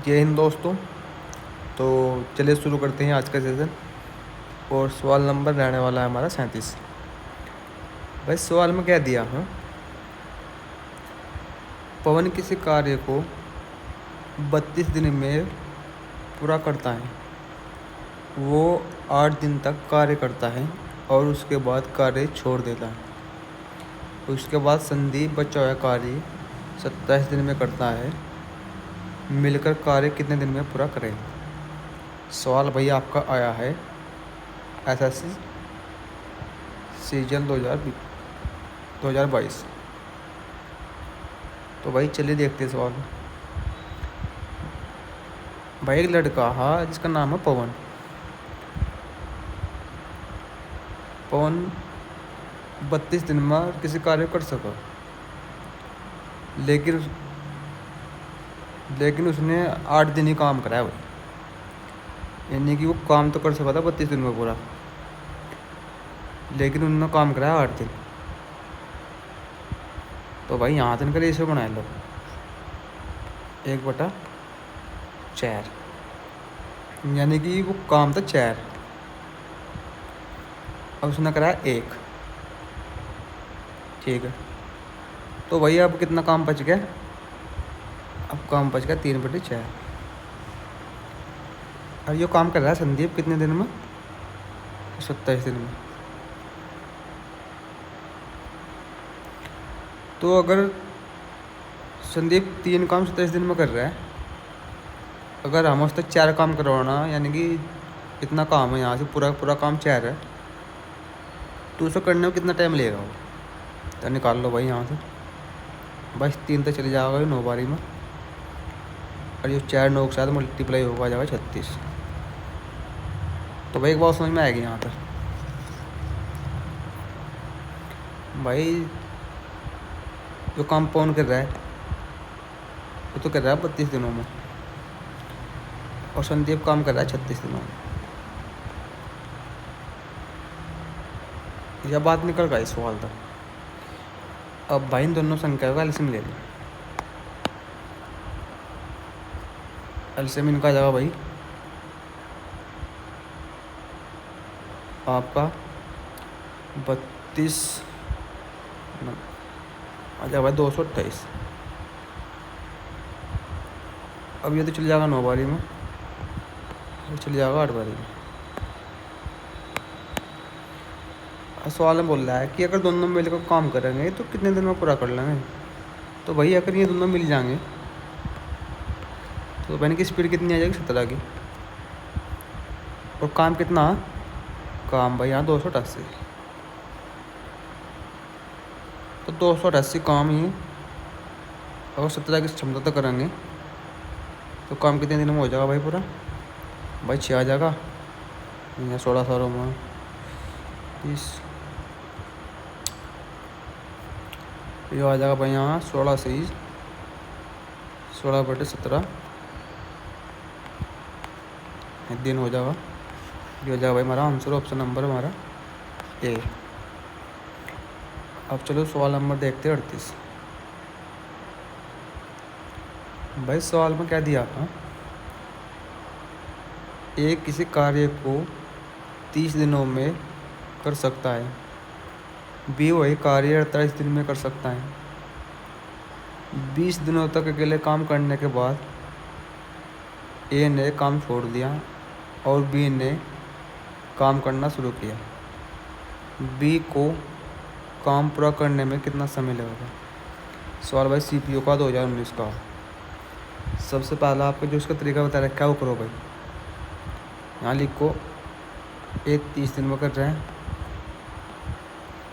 जय हिंद दोस्तों। तो चलिए शुरू करते हैं आज का सेशन। और सवाल नंबर रहने वाला है हमारा 37। भाई सवाल में क्या दिया है, पवन किसी कार्य को 32 दिन में पूरा करता है। वो 8 दिन तक कार्य करता है और उसके बाद कार्य छोड़ देता है। उसके बाद संदीप बचा हुआ कार्य 27 दिन में करता है। मिलकर कार्य कितने दिन में पूरा करें। सवाल भैया आपका आया है एसएससी सीजन 2022। तो भाई चलिए देखते हैं सवाल। भाई एक लड़का है जिसका नाम है पवन। पवन 32 दिन में किसी कार्य कर सका, लेकिन उसने 8 दिन ही काम कराया भाई। यानी कि वो काम तो कर सका था 32 दिन में पूरा, लेकिन उन्होंने काम कराया 8 दिन। तो भाई यहाँ दिन का रेशियो बनाए लो 1/4, यानी कि वो काम था 4 और उसने कराया 1। ठीक है, तो भाई अब कितना काम बच गया। अब काम बच गया 3/4। अब ये काम कर रहा है संदीप कितने दिन में, 27 दिन में। तो अगर संदीप 3 काम 27 दिन में कर रहा है, अगर हम उससे 4 काम करवाना, यानी कि इतना काम है यहाँ से पूरा काम 4 है, तो उसे करने में कितना टाइम लगेगा वो। तो निकाल लो भाई यहाँ से। बस 3 तो चले जाएगा 9 बारी में, और ये 4 9 के साथ मल्टीप्लाई होगा जाएगा 36। तो भाई एक बात समझ में आएगी यहाँ पर। भाई जो काम पवन कर रहा है वो तो कर रहा है 32 दिनों में, और संदीप काम कर रहा है 36 दिनों में। यह बात निकल गई सवाल तक। अब भाई इन दोनों संख्या का एलसीएम ले लो। एलसीएम इनका आ जाएगा भाई आपका 32 आ जाएगा भाई 228। अब ये तो चल जाएगा 9 बारी में, ये चल जाएगा 8 बारी में। सवाल में बोल रहा है कि अगर दोनों मिलकर काम करेंगे तो कितने दिन में पूरा कर लेंगे। तो भाई अगर ये दोनों मिल जाएंगे तो मैंने की स्पीड कितनी आ जाएगी 17 की। और काम कितना, काम भाई यहाँ 288। तो 288 काम ही अगर 17 की क्षमता तो करेंगे तो काम कितने दिन में हो जाएगा भाई पूरा। भाई 6 आ जाएगा या 16 सालों में 30, ये आ जाएगा भाई यहाँ 16 से 16/17 दिन हो जाएगा। ये हो जाएगा भाई हमारा आंसर, ऑप्शन नंबर हमारा ए। अब चलो सवाल नंबर देखते हैं 38। भाई सवाल में क्या दिया था, ए किसी कार्य को 30 दिनों में कर सकता है, बी वही कार्य 48 दिन में कर सकता है। 20 दिनों तक अकेले काम करने के बाद ए ने काम छोड़ दिया और बी ने काम करना शुरू किया। बी को काम पूरा करने में कितना समय लगेगा। सवाल भाई सीपीओ का 2019 का। सबसे पहला आपको जो उसका तरीका बता रखा है वो करो भाई। यहाँ लिखो ए 30 दिन में कर रहे हैं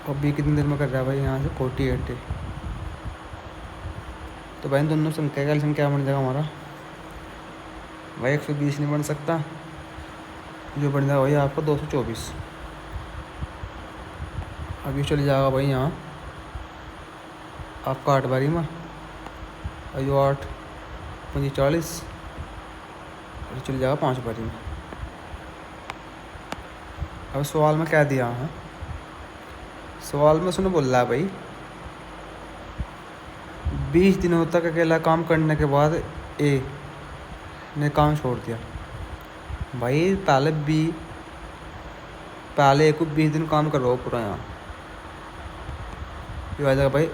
और बी कितने दिन में कर रहा है भाई, यहाँ से 48 है। तो भाई दोनों संख्या का एलसीएम क्या बन जाएगा हमारा भाई, 120 नहीं बन सकता, जो बन जाएगा भाई आपका 224। अभी चल जाएगा भाई यहाँ आपका 8 बारी में, और जो 8 5 40, और चल जाएगा 5 बारी में। अब सवाल में क्या दिया है, सवाल में उसने बोल रहा है भाई 20 दिनों तक अकेला काम करने के बाद ए ने काम छोड़ दिया। भाई पहले एक को 20 दिन काम करवाओ पूरा यहाँ। ये आ जाएगा भाई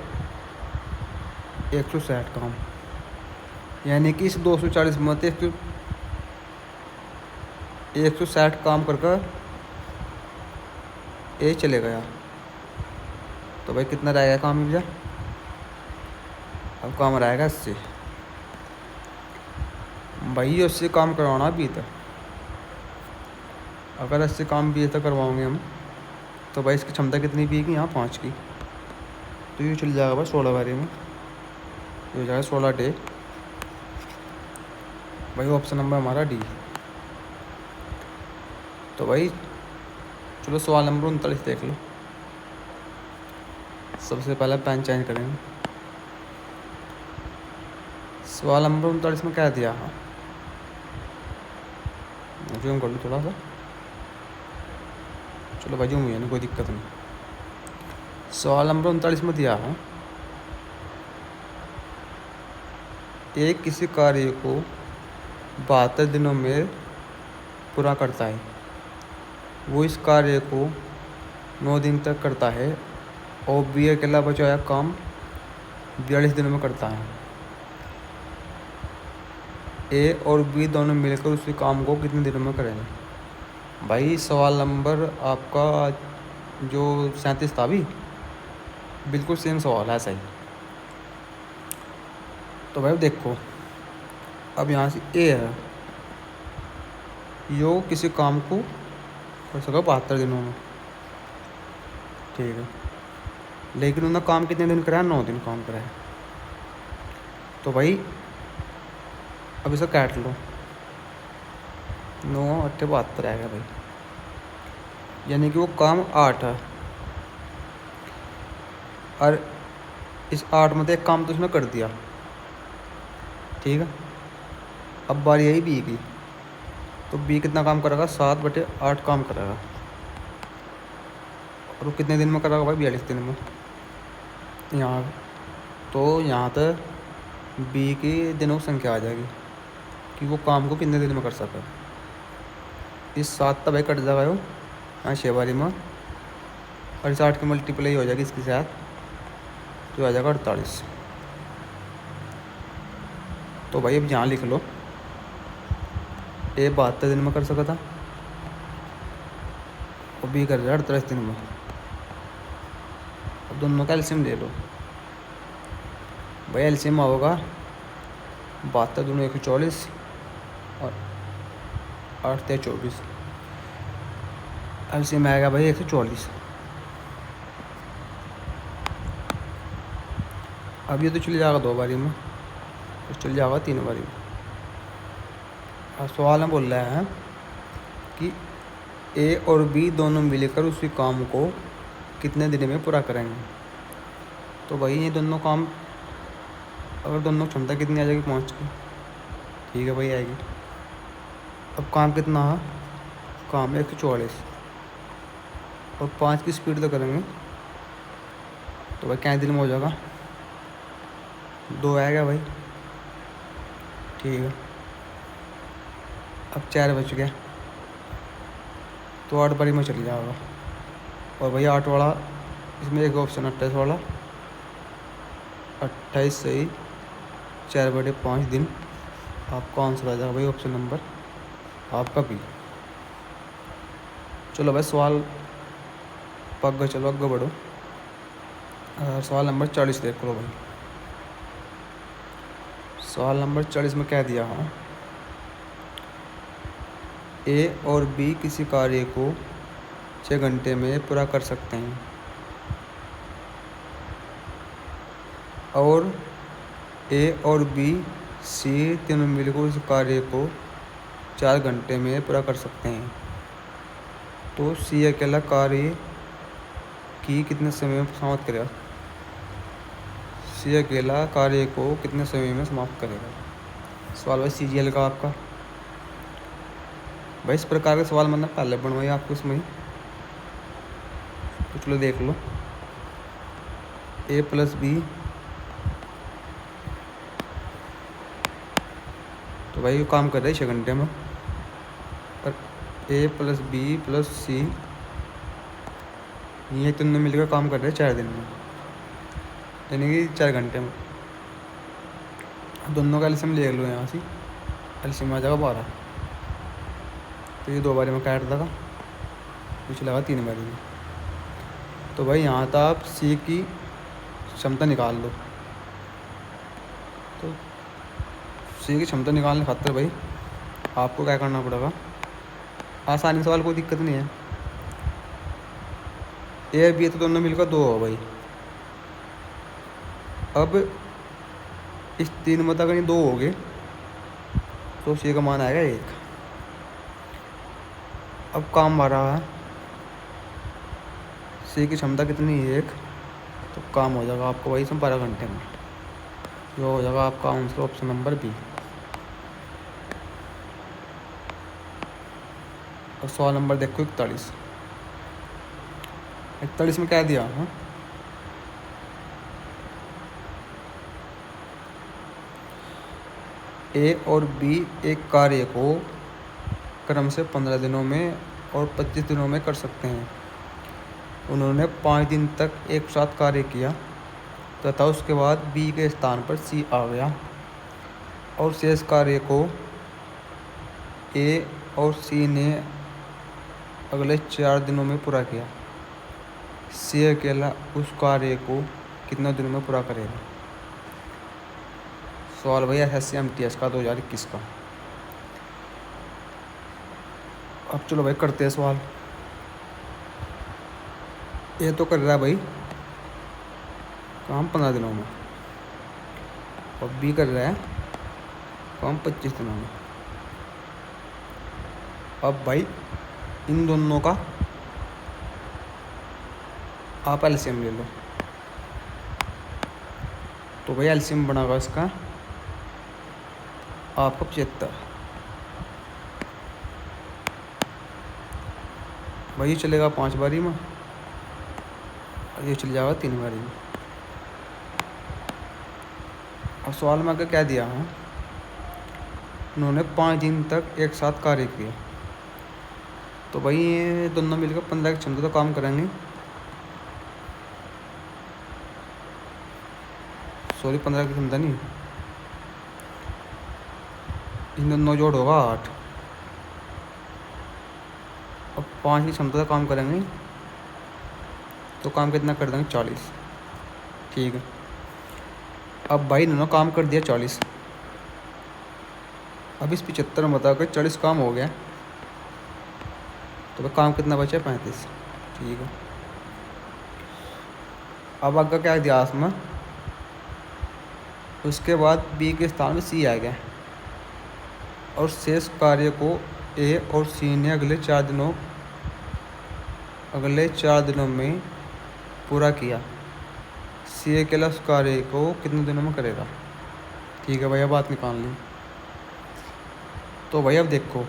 160 काम, यानी कि इस 240 में 160 काम कर ये चले गया। तो भाई कितना रहेगा काम भैया? अब काम रहेगा 80। भाई 80 काम करवाना अभी तक। अगर 80 काम भी तक करवाओगे हम तो भाई इसकी क्षमता कितनी भी है कि यहाँ 5 की, तो ये चल जाएगा भाई 16 बारी में, ये हो जाएगा 16 डे। भाई ऑप्शन नंबर हमारा डी। तो भाई चलो सवाल नंबर 39 देख लो। सबसे पहले पेन चेंज करेंगे। सवाल नंबर 39 में क्या दिया? हाँ जूम कर लो थोड़ा सा। चलो भाई जूम हुई है, कोई दिक्कत नहीं। सवाल नंबर 39 में दिया है एक किसी कार्य को 72 दिनों में पूरा करता है। वो इस कार्य को 9 दिन तक करता है और बी अकेला बचाया काम 42 दिनों में करता है। ए और बी दोनों मिलकर उसी काम को कितने दिनों में करेंगे? भाई सवाल नंबर आपका जो 37 था भी बिल्कुल सेम सवाल है, सही। तो भाई देखो, अब यहाँ से ए है, यो किसी काम को कर सका 72 दिनों में, ठीक है। लेकिन उन्होंने काम कितने दिन कराया? 9 दिन काम कराया। तो भाई अब इसे काट लो, 9 8 72 आएगा भाई, यानी कि वो काम 8 है और इस 8 में से एक काम तो उसने कर दिया, ठीक है। अब बारी आई बी की, तो बी कितना काम करेगा? 7/8 काम करेगा। और वो कितने दिन में करेगा भाई? 42 दिन में। यहाँ तो यहाँ तक बी की दिनों की संख्या आ जाएगी कि वो काम को कितने दिन में कर सके। इस 7 तक भाई कट जाएगा वो यहाँ 6 बारी में, और इस 8 की मल्टीप्लाई हो जाएगी इसके साथ, तो आ जाएगा 48। तो भाई अब यहाँ लिख लो, ए 72 दिन में कर सका था और बी कर रहा है 48 दिन में। अब दोनों का एलसीएम ले लो भाई। एलसीएम होगा 72 दूनी 140 और 8 3 24, एलसीएम आएगा भाई 140। अब ये तो चल जाएगा 2 बारी में, तो चल जाएगा 3 बारी में। अब सवाल में बोल रहा है कि ए और बी दोनों मिलकर उसी काम को कितने दिन में पूरा करेंगे। तो भाई ये दोनों काम, अगर दोनों क्षमता कितनी आ जाएगी? 5 की, ठीक है भाई आएगी। अब काम कितना है? काम 144 और 5 की स्पीड तो करेंगे, तो भाई क्या दिन में हो जाएगा? 2 आएगा भाई, ठीक है। अब 4 बच गया, तो 8 बारी में चल जाएगा। और भैया 8 वाला, इसमें एक ऑप्शन 28 वाला, 28 सही 4/5 दिन आपका आंसर आ जाएगा भाई, ऑप्शन नंबर आपका बी। चलो भाई सवाल पक गए, चलो आगे बढ़ो। सवाल नंबर 40 देख लो भाई। सवाल नंबर 40 में क्या दिया है? ए और बी किसी कार्य को 6 घंटे में पूरा कर सकते हैं और ए और बी सी तीनों मिलकर उस कार्य को 4 घंटे में पूरा कर सकते हैं। तो सी अकेला कार्य की कितने समय में समाप्त करेगा? सी अकेला कार्य को कितने समय में समाप्त करेगा? सवाल भाई CGL का आपका। भाई इस प्रकार के सवाल मैंने पहले बनवाए आपको इसमें, तो चलो देख लो। A + B तो भाई ये काम कर रहा है 6 घंटे में। और ए प्लस बी प्लस सी ये तीनों मिलकर काम कर रहे हैं 4 दिन में, यानी कि 4 घंटे में। दोनों का एलसीएम ले लो यहाँ से, एलसीएम आ जाएगा 12। तो ये 2 बारी में काट देगा, पीछे लगा 3 बारी में। तो भाई यहाँ था आप सी की क्षमता निकाल लो। तो सी की क्षमता निकालने खातिर भाई आपको क्या करना पड़ेगा, आसानी सवाल कोई दिक्कत नहीं है। ए बी तो दोनों मिलकर 2 हो भाई। अब इस 3 में अगर ये 2 हो गए तो सी का मान आएगा 1। अब काम आ रहा है, सी की क्षमता कितनी है 1, तो काम हो जाएगा आपको भाई इसमें 12 घंटे में। जो हो जाएगा आपका आंसर ऑप्शन नंबर बी। और सवाल नंबर देखो 41। 41 में क्या दिया है, ए और बी एक कार्य को क्रम से 15 दिनों में और 25 दिनों में कर सकते हैं। उन्होंने 5 दिन तक एक साथ कार्य किया तथा उसके बाद बी के स्थान पर सी आ गया और शेष कार्य को ए और सी ने अगले 4 दिनों में पूरा किया। सी अकेला उस कार्य को कितने दिनों में पूरा करेगा। सवाल भैया SSC-MTS का 2021 का। अब चलो भाई करते हैं सवाल। ये तो कर रहा है भाई काम 15 दिनों में और बी कर रहा है काम 25 दिनों में। अब भाई इन दोनों का आप एलसीएम ले लो। तो भाई एलसीएम बनागा इसका आपका 75। भाई ये चलेगा 5 बारी में और ये चल जाएगा 3 बारी में। और सवाल में आगे क्या दिया है, उन्होंने 5 दिन तक एक साथ कार्य किया। तो भाई ये दोनों मिलकर 15 की क्षमता तो काम करेंगे। सॉरी 15 की क्षमता नहीं, इन दोनों जोड़ होगा 8। अब 5 की क्षमता से काम करेंगे तो काम कितना कर देंगे 40। ठीक है। अब भाई इन्होंने काम कर दिया 40। अब इस 75 में बताकर 40 काम हो गया तो भाई काम कितना बचा 35। ठीक है। अब आगे क्या दिया इसमें, उसके बाद बी के स्थान में सी आ गया और शेष कार्य को ए और सी ने अगले 4 दिनों में पूरा किया। सी अकेला उस कार्य को कितने दिनों में करेगा। ठीक है भैया, बात निकाल ली। तो भैया अब देखो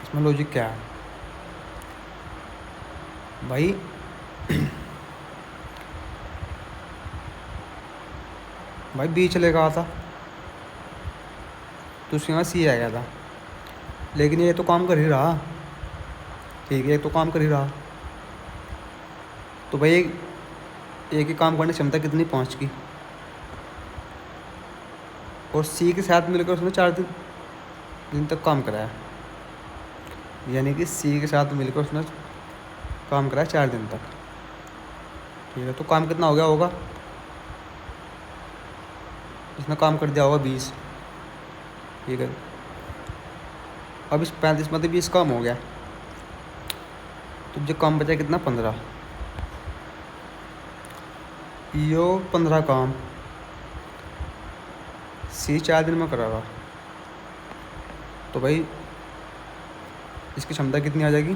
इसमें लॉजिक क्या है भाई। भाई बी चले गया था तो उसके यहाँ सी आ गया था, लेकिन ये तो काम कर ही रहा। ठीक है, ये तो काम कर ही रहा। तो भाई एक ही काम करने की क्षमता कितनी 5 की, और सी के साथ मिलकर उसने 4 दिन तक काम कराया। यानी कि सी के साथ मिलकर उसने काम कराया 4 दिन तक। ठीक है, तो काम कितना हो गया होगा, इसने काम कर दिया होगा 20। ठीक है। अब इस 35 में तो 20 काम हो गया, तो जो काम बचा कितना 15। यो 15 काम सी 4 दिन में करागा। तो भाई इसकी क्षमता कितनी आ जाएगी,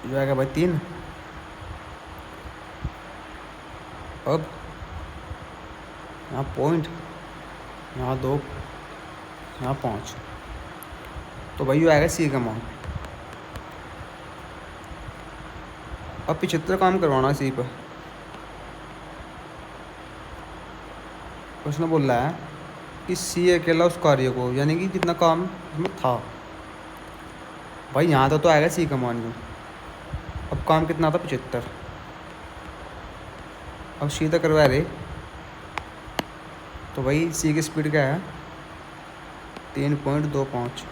जो आएगा भाई 3। अब यहाँ पॉइंट, यहाँ 2, यहाँ 5। तो भाई ये आएगा सी का मान। अब 75 काम करवाना सी पर। उसने बोला है कि सी अकेला उस कार्य को, यानी कि जितना काम उसमें था। भाई यहाँ तो आएगा सी का मान लो। अब काम कितना था 75। अब सीधा करवा रहे, तो भाई सी की स्पीड क्या है 3.25।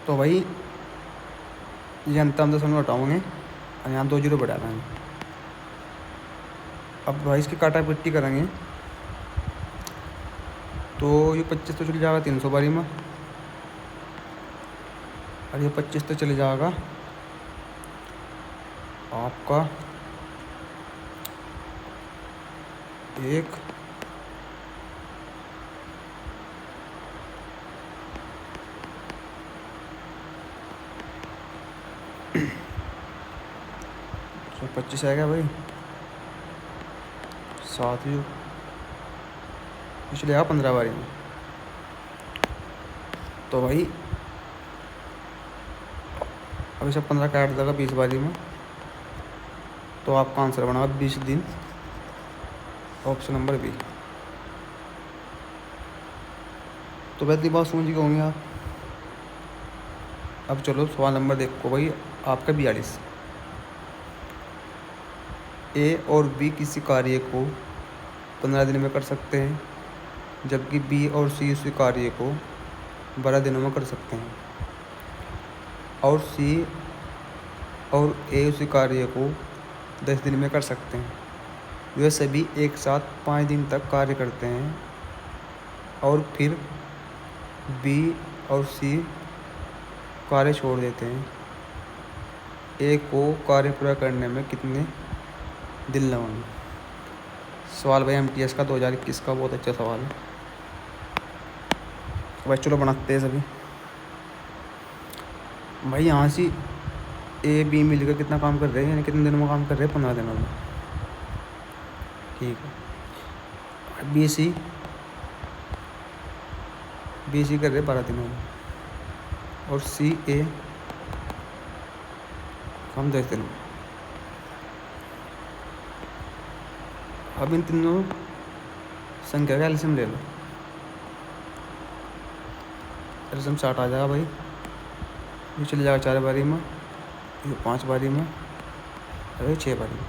तो भाई ये अंतर हम 10 में हटाओगे और यहाँ 2 जीरो बढ़ा देंगे। अब भाई इसकी काटा पिट्टी करेंगे तो ये 25 तो चले जाएगा 300 बारी में, और ये 25 तो चले जाएगा आपका 1 25 आएगा भाई 7 ही चले जाएगा 15 बारी में। तो भाई अभी सब 15 काट देगा 20 बारी में, तो आपका आंसर बना 20 दिन, ऑप्शन नंबर बी। तो वैसे बात समझ गए होंगे आप। अब चलो सवाल नंबर देखो भाई आपका 42। ए और बी किसी कार्य को 15 दिन में कर सकते हैं, जबकि बी और सी उसी कार्य को 12 दिनों में कर सकते हैं, और सी और ए उसी कार्य को 10 दिन में कर सकते हैं। वे सभी एक साथ 5 दिन तक कार्य करते हैं, और फिर बी और सी कार्य छोड़ देते हैं। ए को कार्य पूरा करने में कितने दिन लगेंगे? सवाल भाई MTS का 2021 का बहुत अच्छा सवाल है भाई। चलो बनाते हैं सभी। भाई यहाँ से ए बी मिलकर कितना काम कर रहे हैं, यानी कितने दिनों में काम कर रहे हैं 15 दिनों में। ठीक है। बी सी कर रहे 12 दिनों में, और सी ए काम 10 दिनों में। अब इन तीनों संख्या का एलसीएम ले लो। एलसीएम 60 आ जाएगा भाई। ये चले जाएगा 4 बारी में, ये 5 बारी में, और ये 6 बारी में।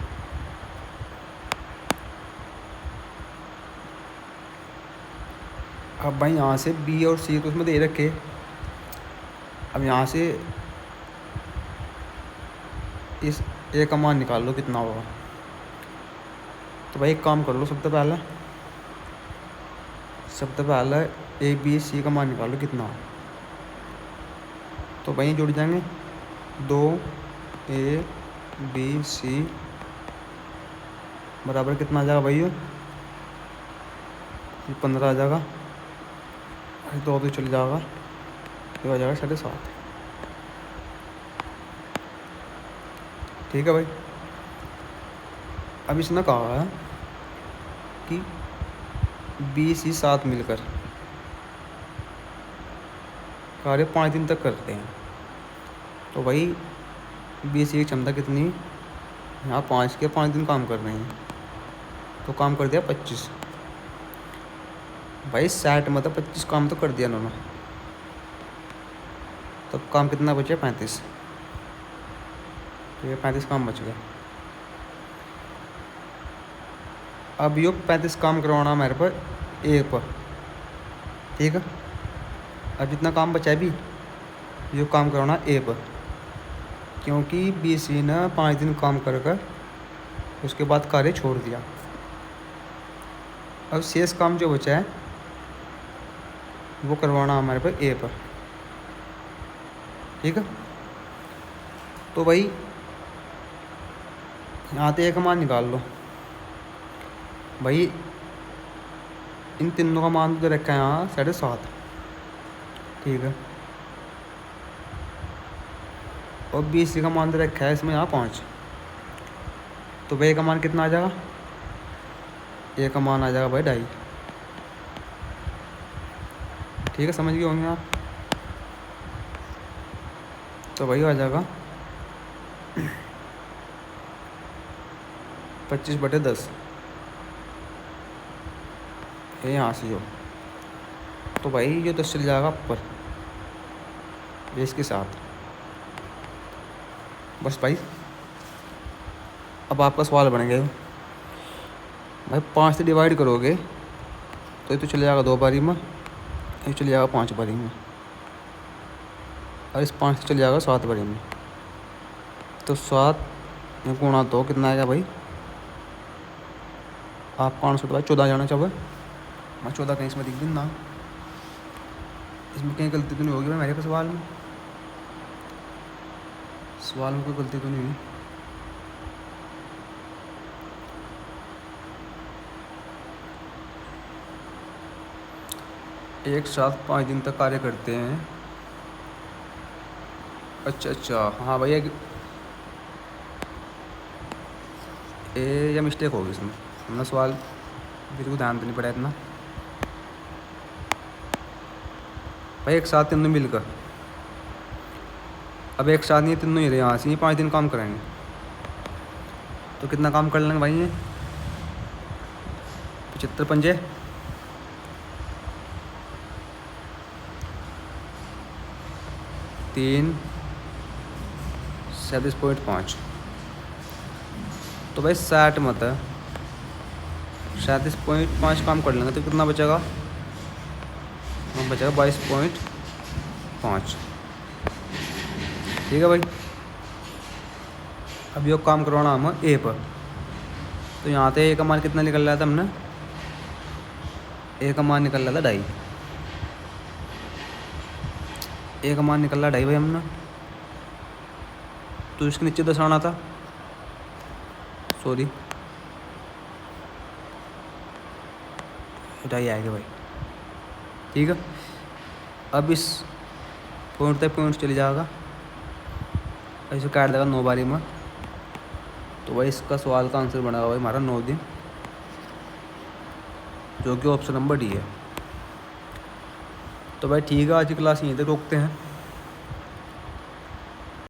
अब भाई यहाँ से बी और सी तो उसमें दे रखे। अब यहाँ से इस ए का मान निकाल लो कितना होगा। तो भाई एक काम कर लो, सबसे पहले ए बी सी का मान निकालो कितना हो। तो भाई जुड़ जाएंगे 2 ए बी सी बराबर कितना आ जाएगा भाई, ये 15 आ जाएगा, 2 तो चल जाएगा, ये आ जाएगा 7.5। ठीक है भाई। अब इसने कहा है कि बी सी साथ मिलकर कार्य 5 दिन तक करते हैं। तो भाई बी सी की क्षमता कितनी, यहाँ 5 के 5 दिन काम कर रहे हैं, तो काम कर दिया 25। भाई 60 मतलब 25 काम तो कर दिया उन्होंने, तो काम कितना बचे 35। तो ये 35 काम बच गया। अब यो 35 काम करवाना मेरे पर ए पर। ठीक है। अब जितना काम बचा भी यो काम करवाना ए पर, क्योंकि बी सी ने 5 दिन काम कर उसके बाद कार्य छोड़ दिया। अब शेष काम जो बचा है वो करवाना हमारे पर ए पर। ठीक है। तो भाई यहाँ तो ए का मान निकाल लो। भाई इन तीनों का मान तो रखा है यहाँ 7.5। ठीक है। और बी सी का मान तो रखा है इसमें यहाँ 5। तो भाई ए का मान कितना आ जाएगा, ए का मान आ जाएगा भाई 2.5। ठीक है, समझ गए होंगे आप। तो भाई आ जाएगा 25/10। ये यहाँ से हो, तो भाई ये 10 चल जाएगा ऊपर ये इसके साथ। बस भाई अब आपका सवाल बन गया भाई, 5 से डिवाइड करोगे तो ये तो चले जाएगा 2 बारी में, ये चले जाएगा 5 बारी में, और इस 5 से चले जाएगा 7 बारी में। तो 7 में गुणा तो कितना आएगा भाई, आपका आंसर तो भाई 14 जाना चाहिए। मैं 14 कहीं इसमें दिख दिन ना, इसमें कहीं गलती तो नहीं होगी भाई मेरे को, सवाल में कोई गलती तो नहीं हुई। एक साथ 5 दिन तक कार्य करते हैं। अच्छा हाँ भैया, ये मिस्टेक होगी इसमें, हमने सवाल बिल्कुल ध्यान तो नहीं पड़ा इतना। भाई एक साथ तीनों मिलकर, अब एक साथ नहीं तीनों ही रहे, यहाँ से ही 5 दिन काम करेंगे तो कितना काम कर लेंगे भाई, ये 75 पंजे 3 37.5, तो भाई 60 मत है, 37.5 काम कर लेंगे तो कितना बचेगा, हम बचेगा 22.5। ठीक है भाई, अब ये काम करवाना हम ए पर, तो यहाँ से ए का मान कितना निकल रहा था हमने, ए का मान निकल रहा था 2.5, ए का मान निकल रहा 2.5 भाई हमने, तो इसके नीचे 10 आना था, सॉरी 2.5 आएगा भाई। ठीक है, अब इस पॉइंट तक पॉइंट चले जाएगा, ऐसे काट देगा 9 बारी में, तो भाई इसका सवाल का आंसर बनेगा भाई हमारा 9 दिन, जो कि ऑप्शन नंबर डी है। तो भाई ठीक है, आज की क्लास यहीं तक रोकते हैं।